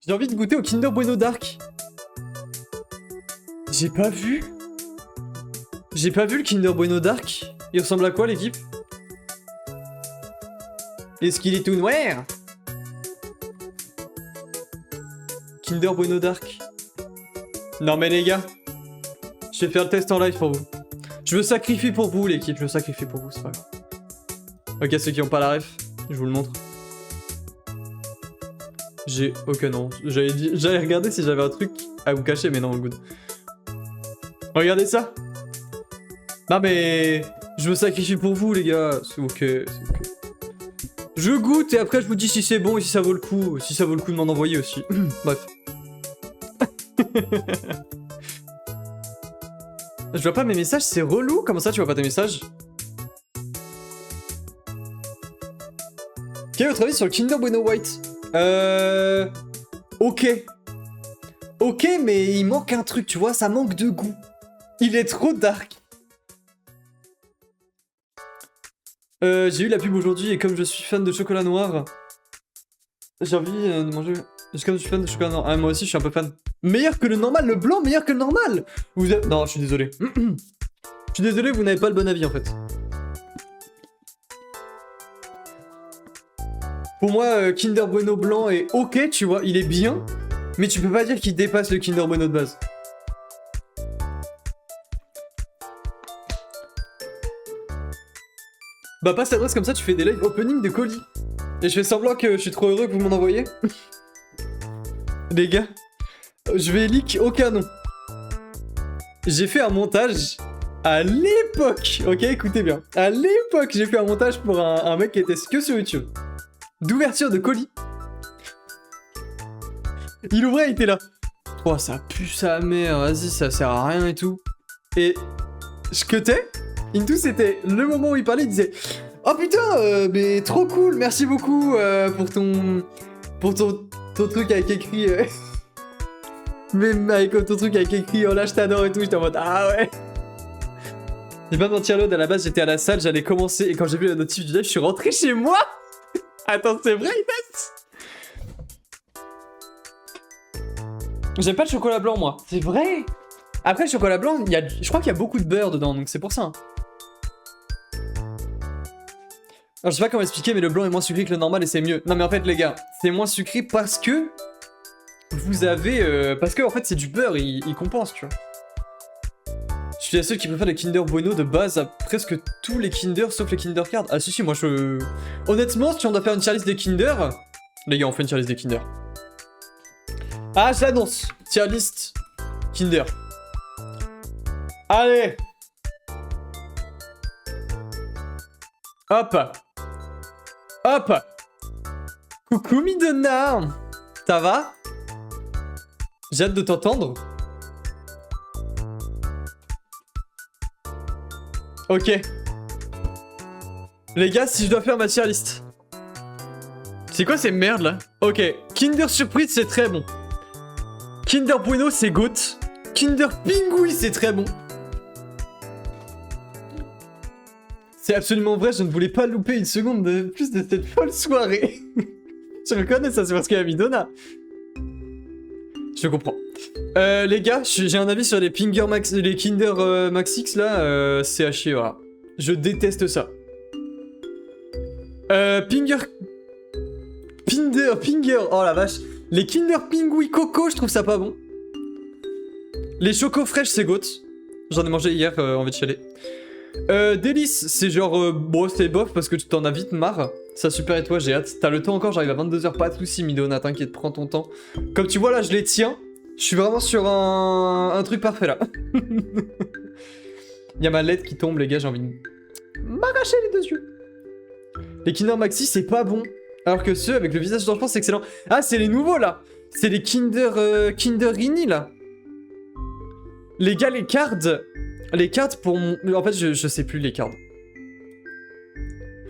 J'ai envie de goûter au Kinder Bueno Dark. J'ai pas vu. J'ai pas vu le Kinder Bueno Dark. Il ressemble à quoi l'équipe? Est-ce qu'il est tout noir? Kinder Bueno Dark. Non mais les gars, je vais faire le test en live pour vous. Je me sacrifie pour vous l'équipe, je me sacrifie pour vous, c'est pas grave. Ok, ceux qui ont pas la ref, je vous le montre. J'ai aucun nom. J'allais regarder si j'avais un truc à vous cacher, mais non, good. Regardez ça. Non mais je me sacrifie pour vous les gars, c'est ok, c'est ok. Je goûte et après je vous dis si c'est bon et si ça vaut le coup, de m'en envoyer aussi. Bref. Je vois pas mes messages, c'est relou. Comment ça tu vois pas tes messages? Quel est votre avis sur le Kinder Bueno White? Ok. Ok, mais il manque un truc, tu vois, ça manque de goût. Il est trop dark. J'ai eu la pub aujourd'hui et comme je suis fan de chocolat noir, j'ai envie de manger... Comme je suis fan de chocolat noir. Ah, moi aussi je suis un peu fan. Meilleur que le normal, le blanc meilleur que le normal. Vous avez... Non, je suis désolé. Je suis désolé, vous n'avez pas le bon avis en fait. Pour moi, Kinder Bueno blanc est ok, tu vois, il est bien. Mais tu peux pas dire qu'il dépasse le Kinder Bueno de base. Bah passe l'adresse comme ça, tu fais des live opening de colis. Et je fais semblant que je suis trop heureux que vous m'en envoyez. Les gars, je vais leak aucun nom. J'ai fait un montage à l'époque. Ok, écoutez bien. À l'époque, j'ai fait un montage pour un mec qui était que sur YouTube. D'ouverture de colis. Il ouvrait, il était là. Oh, ça pue sa mère, vas-y, ça sert à rien et tout. Et je cutais. Into, c'était le moment où il parlait, il disait oh putain, mais trop cool, merci beaucoup pour ton truc avec écrit. Même avec ton truc avec écrit oh là je t'adore et tout, j'étais en mode ah ouais. J'ai pas de mentir, l'autre à la base j'étais à la salle, j'allais commencer et quand j'ai vu la notif du live, je suis rentré chez moi. Attends, c'est vrai, Inès? J'aime pas le chocolat blanc moi, c'est vrai. Après le chocolat blanc, je crois qu'il y a beaucoup de beurre dedans, donc c'est pour ça. Hein. Alors je sais pas comment expliquer, mais le blanc est moins sucré que le normal et c'est mieux. Non mais en fait les gars, c'est moins sucré parce que vous avez... parce que en fait c'est du beurre, il compense, tu vois. Je suis la seule qui préfère les Kinder Bueno de base à presque tous les Kinder sauf les Kinder Card. Ah si moi je... Honnêtement, si on doit faire une tier list des Kinder... Les gars, on fait une tier list des Kinder. Ah, je l'annonce. Tier list Kinder. Allez. Hop. Hop. Coucou Midonna. Ça va? J'ai hâte de t'entendre. Ok. Les gars, si je dois faire ma tier list. C'est quoi ces merdes là? Ok. Kinder Surprise, c'est très bon. Kinder Bueno, c'est goat. Kinder Pingui, c'est très bon. C'est absolument vrai, je ne voulais pas louper une seconde de plus de cette folle soirée. Je reconnais ça, c'est parce qu'il y a Midonna. Je comprends. Les gars, j'ai un avis sur les Kinder Max X là, c'est à chier, voilà. Je déteste ça. Pinger, oh la vache. Les Kinder Pingui Coco, je trouve ça pas bon. Les Choco Fraîches, c'est goat. J'en ai mangé hier, envie de chialer. Délice, c'est genre, bon, c'est bof parce que tu t'en as vite marre. Ça super et toi, j'ai hâte. T'as le temps encore, j'arrive à 22h, pas de soucis, Midonna, t'inquiète, prends ton temps. Comme tu vois, là, je les tiens. Je suis vraiment sur un truc parfait, là. Il y a ma lettre qui tombe, les gars, j'ai envie de m'arracher les deux yeux. Les Kinder Maxi, c'est pas bon. Alors que ceux avec le visage d'enfant, c'est excellent. Ah, c'est les nouveaux, là. C'est les Kinder Rini, là. Les gars, les cards... Les cards pour mon... En fait, je sais plus les cards.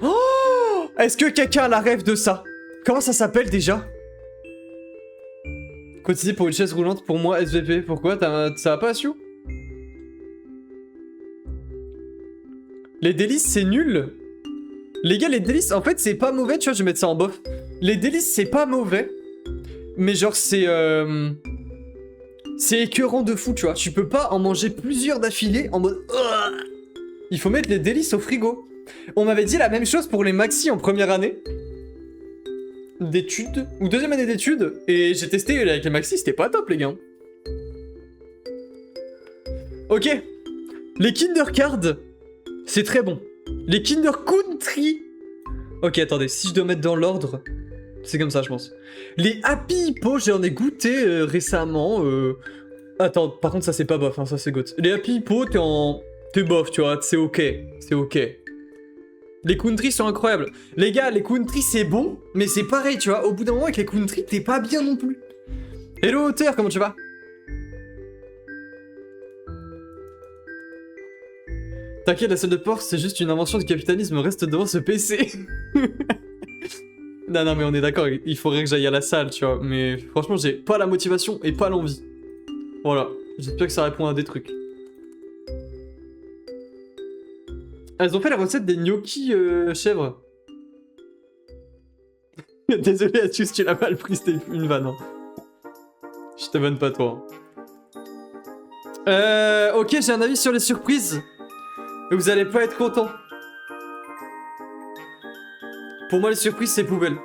Oh! Est-ce que quelqu'un a la rêve de ça? Comment ça s'appelle déjà? Cotisé pour une chaise roulante pour moi, SVP. Pourquoi? Ça va pas, Siou? Les délices, c'est nul. Les gars, les délices, en fait, c'est pas mauvais. Tu vois, je vais mettre ça en bof. Les délices, c'est pas mauvais. Mais genre, c'est écœurant de fou, tu vois. Tu peux pas en manger plusieurs d'affilée en mode... Ugh. Il faut mettre les délices au frigo. On m'avait dit la même chose pour les maxi en première année d'études, ou deuxième année d'études, et j'ai testé avec les maxi, c'était pas top, les gars. Ok. Les Kinder Card, c'est très bon. Les Kinder Country. Ok, attendez, si je dois mettre dans l'ordre, c'est comme ça, je pense. Les Happy Hippo, j'en ai goûté récemment. Attends, par contre, ça c'est pas bof, hein, ça c'est goût. Les Happy Hippo, t'es bof, tu vois, c'est ok. C'est ok. Les country sont incroyables. Les gars, les country c'est bon, mais c'est pareil, tu vois. Au bout d'un moment, avec les country, t'es pas bien non plus. Hello, Auteur, comment tu vas? T'inquiète, la salle de sport, c'est juste une invention du capitalisme, reste devant ce PC. Non, mais on est d'accord, il faudrait que j'aille à la salle, tu vois. Mais franchement, j'ai pas la motivation et pas l'envie. Voilà, j'espère que ça répond à des trucs. Elles ont fait la recette des gnocchis chèvres. Désolé, Atus, tu l'as mal pris, c'était une vanne. Hein. Je te vanne pas, toi. Ok, j'ai un avis sur les surprises. Vous allez pas être content. Pour moi, les surprises, c'est poubelle.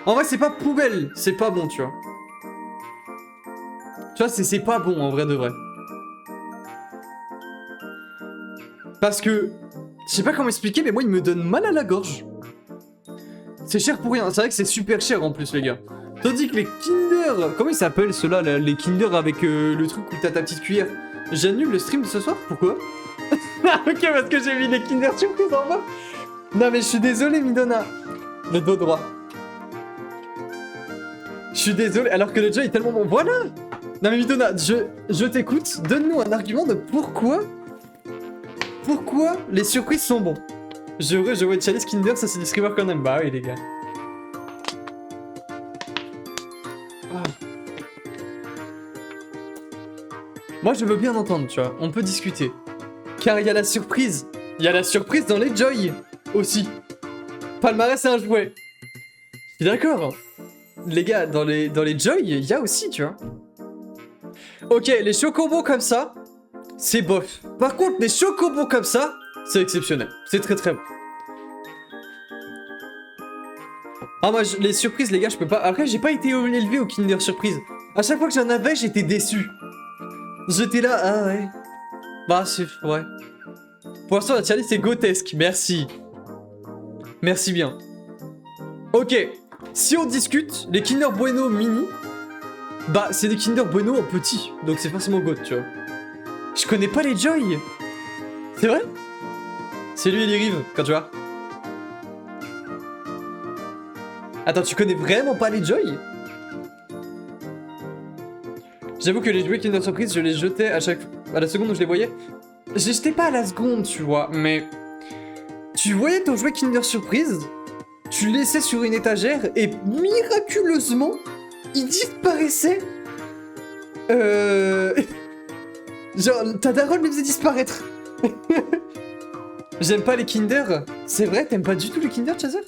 En vrai, c'est pas poubelle, c'est pas bon, tu vois. Tu vois, c'est pas bon, en vrai de vrai. Parce que... Je sais pas comment expliquer, mais moi, il me donne mal à la gorge. C'est cher pour rien. C'est vrai que c'est super cher, en plus, les gars. Tandis que les Kinder... Comment ils s'appellent, ceux-là, les Kinder avec le truc où t'as ta petite cuillère? J'annule le stream de ce soir? Pourquoi? Ok, parce que j'ai mis les Kinder Surprise en bas. Non, mais je suis désolé, Midona. Le dos droit. Je suis désolé, alors que le jeu est tellement bon. Voilà. Non, mais Midona, je t'écoute. Donne-nous un argument de pourquoi les surprises sont bons. Je vois Chalice Kinder, ça c'est du screamer quand même. Bah oui, les gars. Ah. Moi, je veux bien entendre, tu vois. On peut discuter. Car il y a la surprise. Il y a la surprise dans les Joy aussi. Palmarès, c'est un jouet. Je suis d'accord. Les gars, dans les Joy, il y a aussi, tu vois. Ok, les chocobos comme ça, c'est bof. Par contre, les chocobos comme ça, c'est exceptionnel. C'est très très bon. Ah, moi, les surprises, les gars, je peux pas... Après, j'ai pas été élevé au Kinder Surprise. À chaque fois que j'en avais, j'étais déçu. J'étais là, ah ouais. Bah, c'est... ouais. Pour l'instant, la challenge, c'est grotesque. Merci. Merci bien. Ok. Si on discute, les Kinder Bueno mini, bah, c'est des Kinder Bueno en petit. Donc, c'est forcément goat, tu vois. Je connais pas les Joy. C'est vrai? C'est lui et les rives, quand tu vois. Attends, tu connais vraiment pas les Joy? J'avoue que les jouets Kinder Surprise, je les jetais à la seconde où je les voyais. Je les jetais pas à la seconde, tu vois, mais... Tu voyais ton jouet Kinder Surprise, tu le laissais sur une étagère, et miraculeusement, il disparaissait. Genre, ta daronne les faisait disparaître. J'aime pas les Kinder. C'est vrai, t'aimes pas du tout les Kinder, Chaser?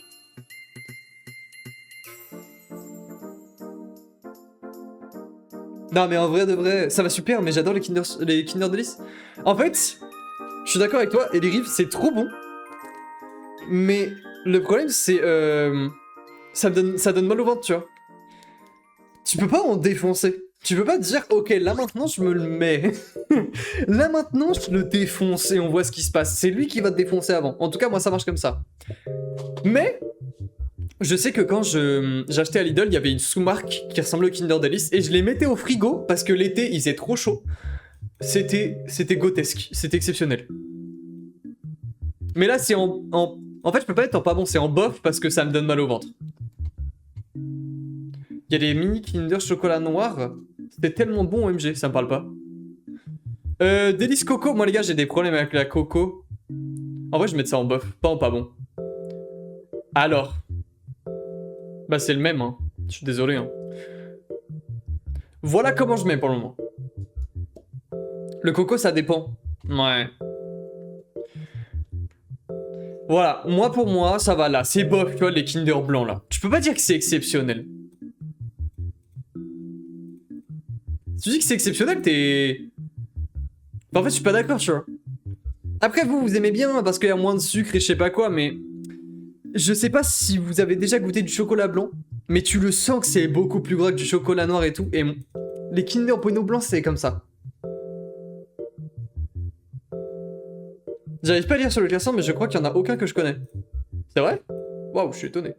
Non, mais en vrai de vrai, ça va super, mais j'adore les Kinder Delice. En fait, je suis d'accord avec toi, et les rives, c'est trop bon. Mais le problème, c'est... ça donne mal au ventre, tu vois. Tu peux pas en défoncer. Tu peux pas te dire, ok, là maintenant, je me le mets. Là maintenant, je le défonce et on voit ce qui se passe. C'est lui qui va te défoncer avant. En tout cas, moi, ça marche comme ça. Mais... Je sais que quand j'achetais à Lidl, il y avait une sous-marque qui ressemblait au Kinder Delice et je les mettais au frigo parce que l'été, il faisait trop chaud. C'était grotesque, c'était exceptionnel. Mais là, c'est en fait, je peux pas être en pas bon, c'est en bof parce que ça me donne mal au ventre. Il y a des mini Kinder chocolat noir. C'était tellement bon, OMG, ça me parle pas. Délice coco, moi les gars, j'ai des problèmes avec la coco. En vrai, je mets ça en bof, pas en pas bon. Alors... Bah c'est le même, hein. Je suis désolé, hein. Voilà comment je mets pour le moment. Le coco, ça dépend. Ouais. Voilà, moi pour moi, ça va là. C'est bof, tu vois, les Kinder blancs là. Tu peux pas dire que c'est exceptionnel. Si tu dis que c'est exceptionnel, t'es... Enfin, en fait, je suis pas d'accord, tu vois. Après, vous aimez bien parce qu'il y a moins de sucre et je sais pas quoi, mais... Je sais pas si vous avez déjà goûté du chocolat blanc, mais tu le sens que c'est beaucoup plus gras que du chocolat noir et tout, et les Kinder Bueno blancs, c'est comme ça. J'arrive pas à lire sur le classement, mais je crois qu'il y en a aucun que je connais. C'est vrai? Waouh, je suis étonné.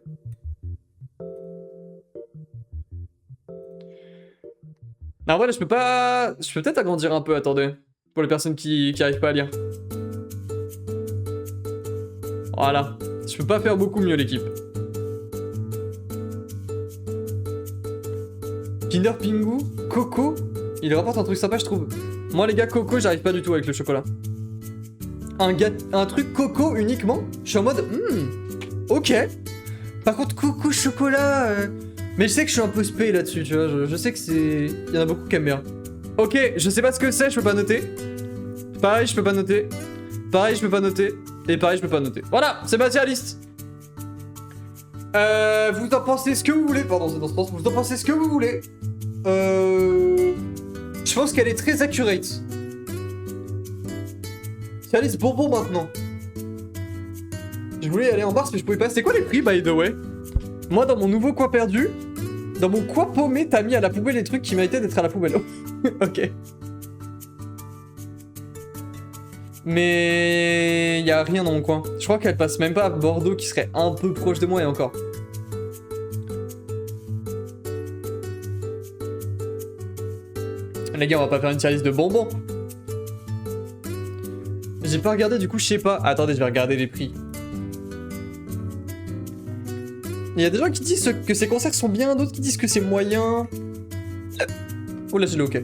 En vrai, là, je peux pas... Je peux peut-être agrandir un peu, attendez. Pour les personnes qui arrivent pas à lire. Voilà. Je peux pas faire beaucoup mieux, l'équipe. Kinder Pingu, Coco. Il rapporte un truc sympa, je trouve. Moi, les gars, Coco, j'arrive pas du tout avec le chocolat. Un truc Coco uniquement. Je suis en mode... ok. Par contre, Coco chocolat... Mais je sais que je suis un peu spé là-dessus, tu vois. Je sais que c'est... Il y en a beaucoup qui aiment bien. Ok, je sais pas ce que c'est, je peux pas noter. Pareil, je peux pas noter. Pareil, je peux pas noter. Et pareil, je peux pas noter. Voilà, c'est parti la liste. Vous en pensez ce que vous voulez. Pardon, c'est dans ce sens. Vous en pensez ce que vous voulez. Je pense qu'elle est très accurate. C'est la liste bonbon maintenant. Je voulais aller en mars, mais je pouvais pas. C'est quoi les prix, by the way? Moi, dans mon nouveau coin perdu, dans mon coin paumé, t'as mis à la poubelle les trucs qui méritaient d'être à la poubelle. Ok. Mais... y a rien dans mon coin. Je crois qu'elle passe même pas à Bordeaux, qui serait un peu proche de moi, et encore. Les gars, on va pas faire une tier list de bonbons. J'ai pas regardé, du coup, je sais pas. Attendez, je vais regarder les prix. Il y a des gens qui disent que ces concerts sont bien, d'autres qui disent que c'est moyen. Oh là, j'ai le ok.